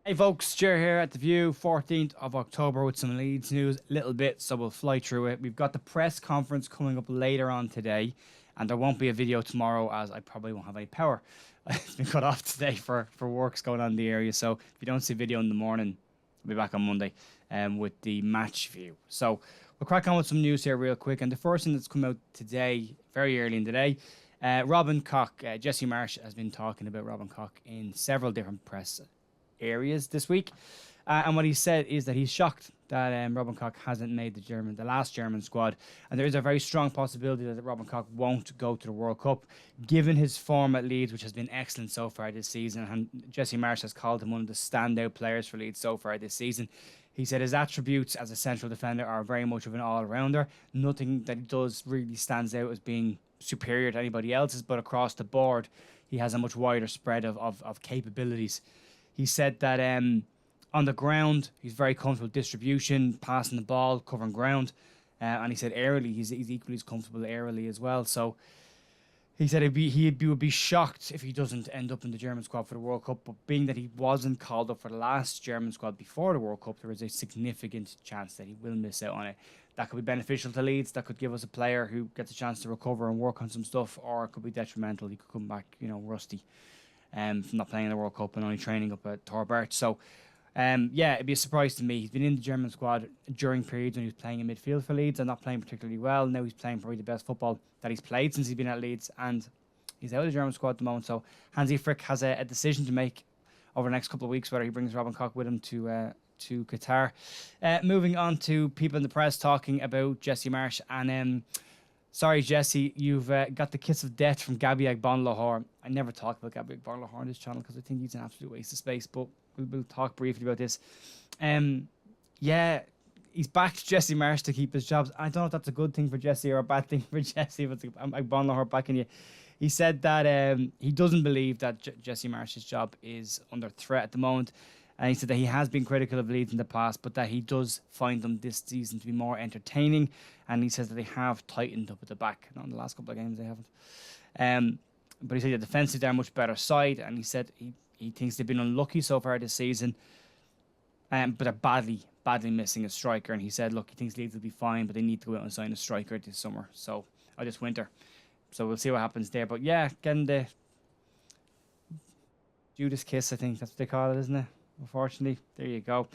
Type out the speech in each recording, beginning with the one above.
Hey folks, Jer here at The View, 14th of October with some Leeds news, a little bit, so we'll fly through it. We've got the press conference coming up later on today, and there won't be a video tomorrow as I probably won't have any power. It's been cut off today for works going on in the area, so if you don't see a video in the morning, I'll be back on Monday with the match view. So we'll crack on with some news here real quick, and the first thing that's come out today, very early in the day, Robin Koch, Jesse Marsh has been talking about Robin Koch in several different press areas this week. And what he said is that he's shocked that Robin Koch hasn't made the last German squad, and there is a very strong possibility that Robin Koch won't go to the World Cup, given his form at Leeds, which has been excellent so far this season. And Jesse Marsh has called him one of the standout players for Leeds so far this season. He said his attributes as a central defender are very much of an all-rounder. Nothing that he does really stands out as being superior to anybody else's, but across the board, he has a much wider spread of capabilities. He said that on the ground, he's very comfortable with distribution, passing the ball, covering ground. And he said aerially, he's equally as comfortable aerially as well. So he said he would be shocked if he doesn't end up in the German squad for the World Cup. But being that he wasn't called up for the last German squad before the World Cup, there is a significant chance that he will miss out on it. That could be beneficial to Leeds. That could give us a player who gets a chance to recover and work on some stuff, or it could be detrimental. He could come back, rusty. From not playing in the World Cup and only training up at Torbert. So, yeah, it'd be a surprise to me. He's been in the German squad during periods when he was playing in midfield for Leeds and not playing particularly well. Now he's playing probably the best football that he's played since he's been at Leeds, and he's out of the German squad at the moment. So Hansi Flick has a decision to make over the next couple of weeks, whether he brings Robin Koch with him to Qatar. Moving on to people in the press talking about Jesse Marsh and sorry, Jesse, you've got the kiss of death from Gabby Agbonlahor. I never talk about Gabby Agbonlahor on this channel because I think he's an absolute waste of space, but we'll talk briefly about this. Yeah, he's backed Jesse Marsh to keep his jobs. I don't know if that's a good thing for Jesse or a bad thing for Jesse, if it's Agbonlahor backing you. He said that he doesn't believe that Jesse Marsh's job is under threat at the moment. And he said that he has been critical of Leeds in the past, but that he does find them this season to be more entertaining. And he says that they have tightened up at the back. Not in the last couple of games, they haven't. But he said the defensively they're a much better side. And he said he thinks they've been unlucky so far this season. But they're badly missing a striker. And he said, look, he thinks Leeds will be fine, but they need to go out and sign a striker this summer. Or this winter. So we'll see what happens there. But yeah, getting the Judas kiss, I think that's what they call it, isn't it? Unfortunately, there you go.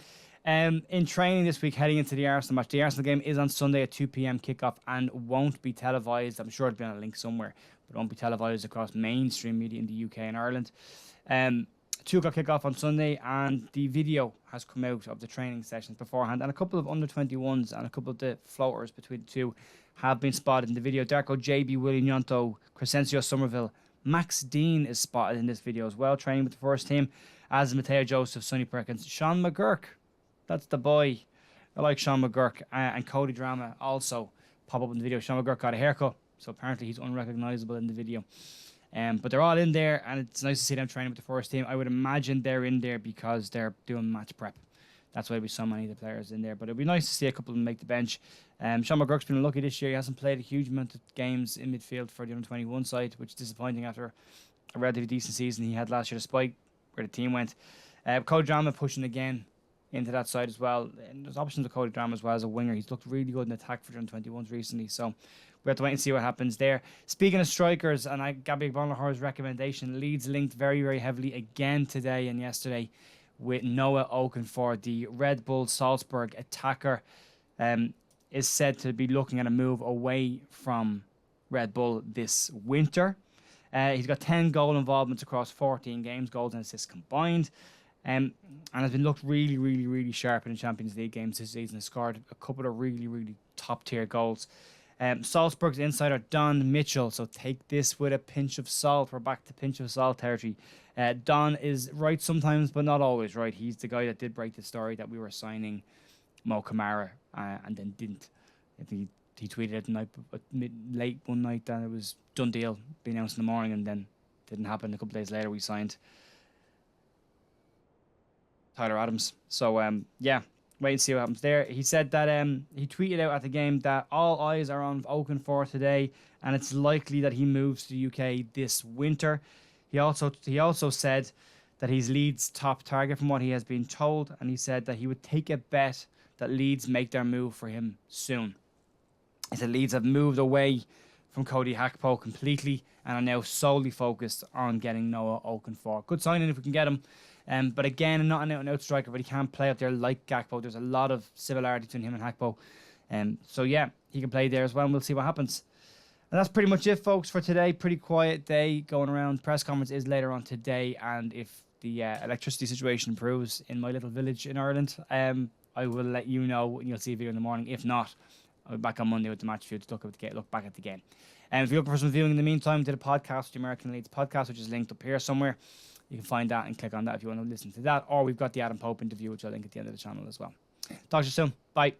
In training this week, heading into the Arsenal match, the Arsenal game is on Sunday at 2 p.m. kickoff and won't be televised. I'm sure it'll be on a link somewhere, but it won't be televised across mainstream media in the UK and Ireland. 2 o'clock kickoff on Sunday, and the video has come out of the training sessions beforehand, and a couple of under 21s and a couple of the floaters between the two have been spotted in the video. Darko JB, Willie Nyonto, Crescencio Somerville, Max Dean is spotted in this video as well, training with the first team, as Mateo Joseph, Sonny Perkins, Sean McGurk. That's the boy. I like Sean McGurk. And Cody Drama also pop up in the video. Sean McGurk got a haircut, so apparently he's unrecognizable in the video. But they're all in there, and it's nice to see them training with the first team. I would imagine they're in there because they're doing match prep. That's why we saw many of the players in there. But it'd be nice to see a couple of them make the bench. Sean McGurk's been unlucky this year. He hasn't played a huge amount of games in midfield for the under-21 side, which is disappointing after a relatively decent season he had last year, despite where the team went. Cody Drama pushing again into that side as well. And there's options of Cody Drama as well as a winger. He's looked really good in attack for the under-21s recently. So we have to wait and see what happens there. Speaking of strikers, and Gabby Agbonlahor's recommendation, Leeds linked very, very heavily again today and yesterday with Noah Okafor, the Red Bull Salzburg attacker. Is said to be looking at a move away from Red Bull this winter. He's got 10 goal involvements across 14 games, goals and assists combined. And has been looked really, really, really sharp in the Champions League games this season. Has scored a couple of really, really top-tier goals. Salzburg's insider Don Mitchell, so take this with a pinch of salt. We're back to pinch of salt territory. Don is right sometimes, but not always right. He's the guy that did break the story that we were signing Mo Kamara and then didn't. I think he tweeted it late one night that it was done deal, be announced in the morning, and then didn't happen. A couple of days later, we signed Tyler Adams. So yeah, wait and see what happens there. He said that he tweeted out at the game that all eyes are on Okafor today, and it's likely that he moves to the UK this winter. He also said that he's Leeds' top target from what he has been told, and he said that he would take a bet that Leeds make their move for him soon. He said Leeds have moved away from Cody Gakpo completely and are now solely focused on getting Noah Okafor. Good signing if we can get him. But again, not an out-and-out striker, but he can play up there like Gakpo. There's a lot of similarity between him and Gakpo. So yeah, he can play there as well, and we'll see what happens. And that's pretty much it, folks, for today. Pretty quiet day going around. Press conference is later on today, and if the electricity situation improves in my little village in Ireland, I will let you know, and you'll see a video in the morning. If not, I'll be back on Monday with the match view to look back at the game. And if you're looking for some viewing in the meantime, to the podcast, the American Leeds podcast, which is linked up here somewhere, you can find that and click on that if you want to listen to that. Or we've got the Adam Pope interview, which I'll link at the end of the channel as well. Talk to you soon. Bye.